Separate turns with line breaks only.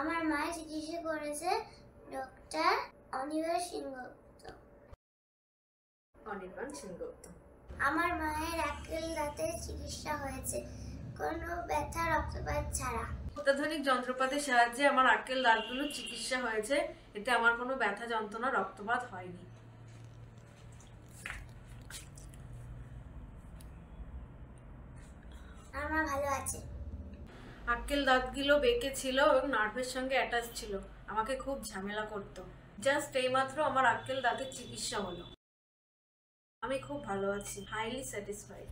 আমার মায়ের চিকিৎসা করেছে ডক্টর অনির্বাণ সেনগুপ্ত। আমার মায়ের আক্কেল দাঁতের চিকিৎসা হয়েছে কোনো ব্যথা রক্তপাত ছাড়া।
অত্যাধুনিক যন্ত্রপাতির সাহায্যে আমার আক্কেল দাঁতগুলো চিকিৎসা হয়েছে, এতে আমার কোনো ব্যথা যন্ত্রণা রক্তপাত হয়নি।
আমার মা ভালো আছে।
আক্কেল দাঁতগুলো বেঁকে ছিল এবং নার্ভের সঙ্গে অ্যাটাচ ছিল, আমাকে খুব ঝামেলা করতো। জাস্ট এইমাত্র আমার আক্কেল দাঁতের চিকিৎসা হলো। আমি খুব ভালো আছি, হাইলি স্যাটিসফাইড।